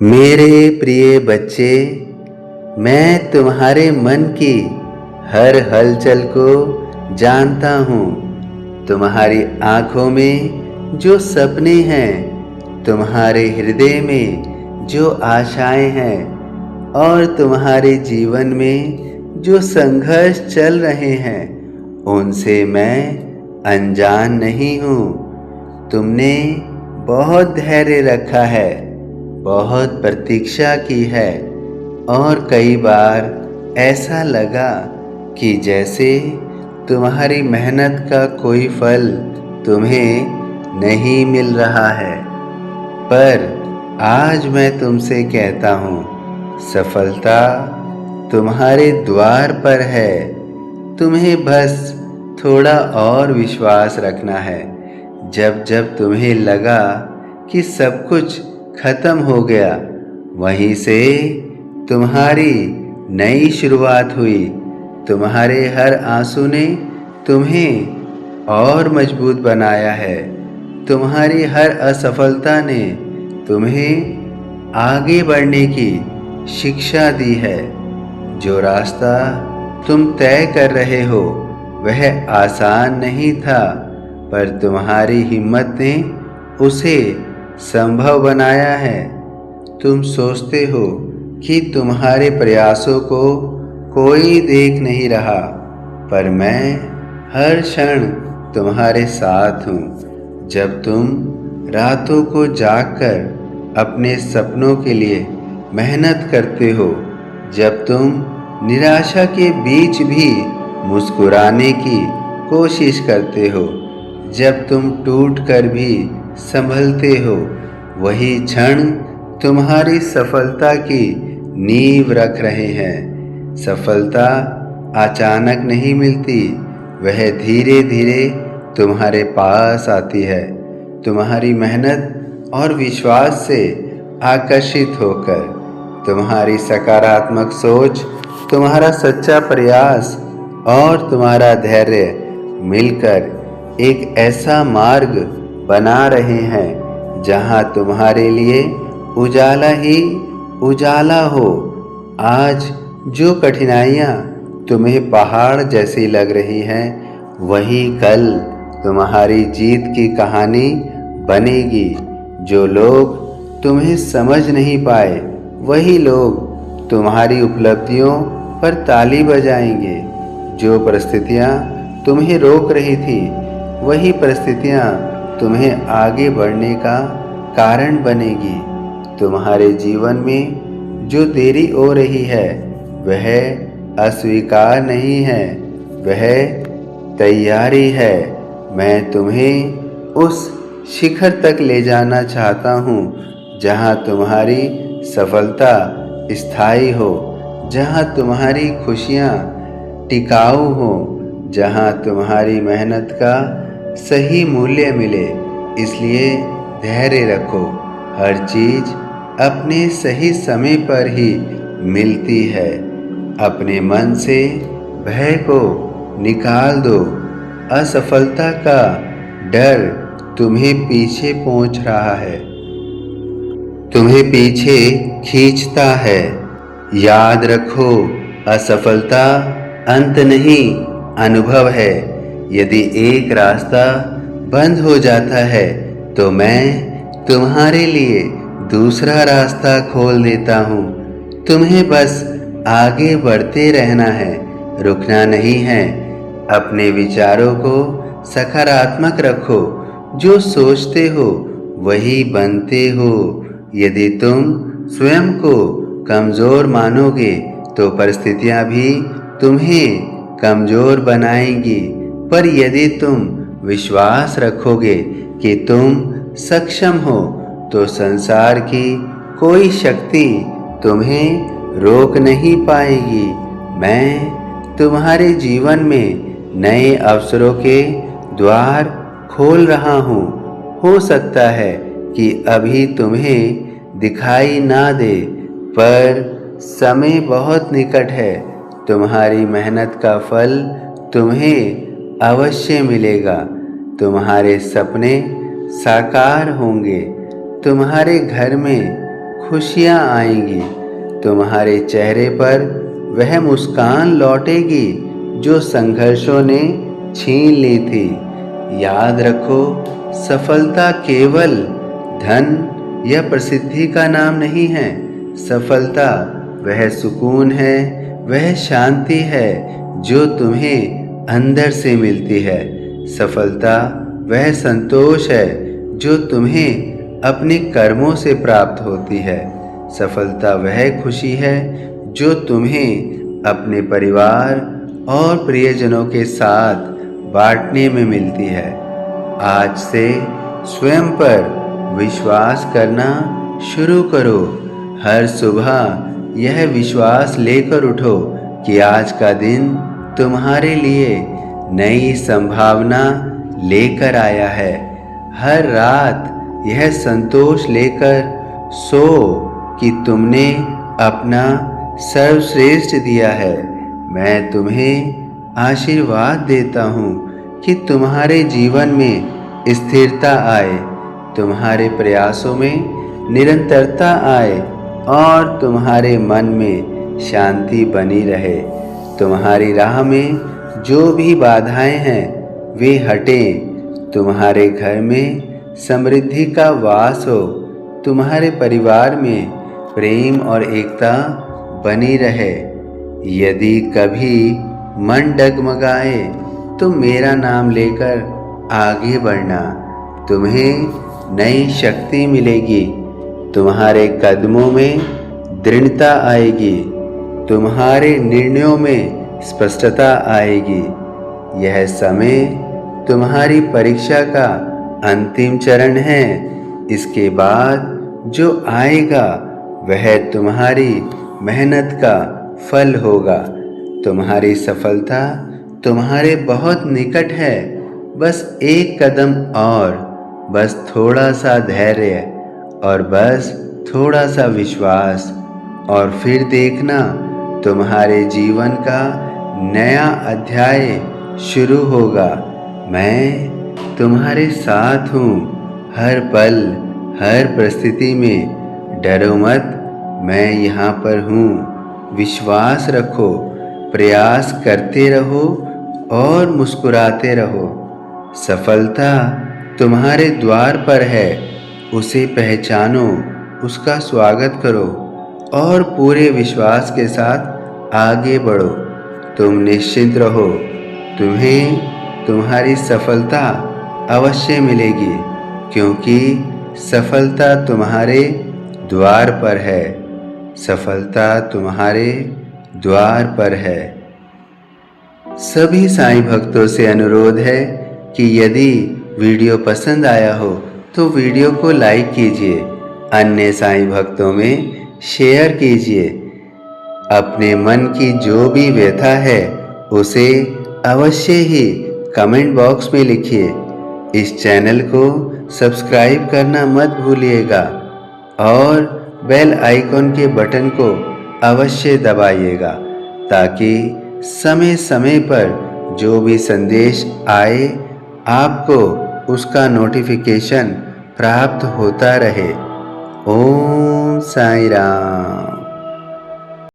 मेरे प्रिय बच्चे, मैं तुम्हारे मन की हर हलचल को जानता हूँ। तुम्हारी आँखों में जो सपने हैं, तुम्हारे हृदय में जो आशाएं हैं और तुम्हारे जीवन में जो संघर्ष चल रहे हैं, उनसे मैं अनजान नहीं हूँ। तुमने बहुत धैर्य रखा है, बहुत प्रतीक्षा की है और कई बार ऐसा लगा कि जैसे तुम्हारी मेहनत का कोई फल तुम्हें नहीं मिल रहा है। पर आज मैं तुमसे कहता हूँ, सफलता तुम्हारे द्वार पर है। तुम्हें बस थोड़ा और विश्वास रखना है। जब जब तुम्हें लगा कि सब कुछ खत्म हो गया, वहीं से तुम्हारी नई शुरुआत हुई। तुम्हारे हर आंसू ने तुम्हें और मजबूत बनाया है। तुम्हारी हर असफलता ने तुम्हें आगे बढ़ने की शिक्षा दी है। जो रास्ता तुम तय कर रहे हो वह आसान नहीं था, पर तुम्हारी हिम्मत ने उसे संभव बनाया है। तुम सोचते हो कि तुम्हारे प्रयासों को कोई देख नहीं रहा, पर मैं हर क्षण तुम्हारे साथ हूँ। जब तुम रातों को जागकर अपने सपनों के लिए मेहनत करते हो, जब तुम निराशा के बीच भी मुस्कुराने की कोशिश करते हो, जब तुम टूट कर भी संभलते हो, वही क्षण तुम्हारी सफलता की नींव रख रहे हैं। सफलता अचानक नहीं मिलती, वह धीरे धीरे तुम्हारे पास आती है। तुम्हारी मेहनत और विश्वास से आकर्षित होकर। तुम्हारी सकारात्मक सोच, तुम्हारा सच्चा प्रयास और तुम्हारा धैर्य मिलकर एक ऐसा मार्ग बना रहे हैं जहां तुम्हारे लिए उजाला ही उजाला हो। आज जो कठिनाइयां तुम्हें पहाड़ जैसी लग रही हैं, वही कल तुम्हारी जीत की कहानी बनेगी। जो लोग तुम्हें समझ नहीं पाए, वही लोग तुम्हारी उपलब्धियों पर ताली बजाएंगे। जो परिस्थितियां तुम्हें रोक रही थी, वही परिस्थितियां तुम्हें आगे बढ़ने का कारण बनेगी। तुम्हारे जीवन में जो देरी हो रही है, वह अस्वीकार नहीं है, वह तैयारी है। मैं तुम्हें उस शिखर तक ले जाना चाहता हूँ जहाँ तुम्हारी सफलता स्थायी हो, जहाँ तुम्हारी खुशियाँ टिकाऊ हो, जहाँ तुम्हारी मेहनत का सही मूल्य मिले। इसलिए धैर्य रखो, हर चीज़ अपने सही समय पर ही मिलती है। अपने मन से भय को निकाल दो। असफलता का डर तुम्हें पीछे पहुंच रहा है, तुम्हें पीछे खींचता है। याद रखो, असफलता अंत नहीं, अनुभव है। यदि एक रास्ता बंद हो जाता है, तो मैं तुम्हारे लिए दूसरा रास्ता खोल देता हूँ। तुम्हें बस आगे बढ़ते रहना है, रुकना नहीं है। अपने विचारों को सकारात्मक रखो। जो सोचते हो वही बनते हो। यदि तुम स्वयं को कमज़ोर मानोगे, तो परिस्थितियाँ भी तुम्हें कमज़ोर बनाएंगी। पर यदि तुम विश्वास रखोगे कि तुम सक्षम हो, तो संसार की कोई शक्ति तुम्हें रोक नहीं पाएगी। मैं तुम्हारे जीवन में नए अवसरों के द्वार खोल रहा हूँ। हो सकता है कि अभी तुम्हें दिखाई ना दे, पर समय बहुत निकट है। तुम्हारी मेहनत का फल तुम्हें अवश्य मिलेगा। तुम्हारे सपने साकार होंगे। तुम्हारे घर में खुशियाँ आएंगी। तुम्हारे चेहरे पर वह मुस्कान लौटेगी जो संघर्षों ने छीन ली थी। याद रखो, सफलता केवल धन या प्रसिद्धि का नाम नहीं है। सफलता वह सुकून है, वह शांति है जो तुम्हें अंदर से मिलती है। सफलता वह संतोष है जो तुम्हें अपने कर्मों से प्राप्त होती है। सफलता वह खुशी है जो तुम्हें अपने परिवार और प्रियजनों के साथ बांटने में मिलती है। आज से स्वयं पर विश्वास करना शुरू करो। हर सुबह यह विश्वास लेकर उठो कि आज का दिन तुम्हारे लिए नई संभावना लेकर आया है। हर रात यह संतोष लेकर सो कि तुमने अपना सर्वश्रेष्ठ दिया है। मैं तुम्हें आशीर्वाद देता हूँ कि तुम्हारे जीवन में स्थिरता आए, तुम्हारे प्रयासों में निरंतरता आए और तुम्हारे मन में शांति बनी रहे। तुम्हारी राह में जो भी बाधाएं हैं वे हटें। तुम्हारे घर में समृद्धि का वास हो। तुम्हारे परिवार में प्रेम और एकता बनी रहे। यदि कभी मन डगमगाए तो मेरा नाम लेकर आगे बढ़ना। तुम्हें नई शक्ति मिलेगी। तुम्हारे कदमों में दृढ़ता आएगी। तुम्हारे निर्णयों में स्पष्टता आएगी। यह समय तुम्हारी परीक्षा का अंतिम चरण है। इसके बाद जो आएगा वह तुम्हारी मेहनत का फल होगा। तुम्हारी सफलता तुम्हारे बहुत निकट है। बस एक कदम और, बस थोड़ा सा धैर्य और बस थोड़ा सा विश्वास, और फिर देखना तुम्हारे जीवन का नया अध्याय शुरू होगा। मैं तुम्हारे साथ हूँ। हर पल, हर परिस्थिति में डरो मत, मैं यहाँ पर हूँ। विश्वास रखो, प्रयास करते रहो और मुस्कुराते रहो। सफलता तुम्हारे द्वार पर है, उसे पहचानो, उसका स्वागत करो और पूरे विश्वास के साथ आगे बढ़ो। तुम निश्चिंत रहो, तुम्हें तुम्हारी सफलता अवश्य मिलेगी, क्योंकि सफलता तुम्हारे द्वार पर है। सफलता तुम्हारे द्वार पर है। सभी साईं भक्तों से अनुरोध है कि यदि वीडियो पसंद आया हो तो वीडियो को लाइक कीजिए, अन्य साईं भक्तों में शेयर कीजिए। अपने मन की जो भी व्यथा है उसे अवश्य ही कमेंट बॉक्स में लिखिए। इस चैनल को सब्सक्राइब करना मत भूलिएगा और बेल आइकॉन के बटन को अवश्य दबाइएगा, ताकि समय समय पर जो भी संदेश आए आपको उसका नोटिफिकेशन प्राप्त होता रहे। ओम साईं राम।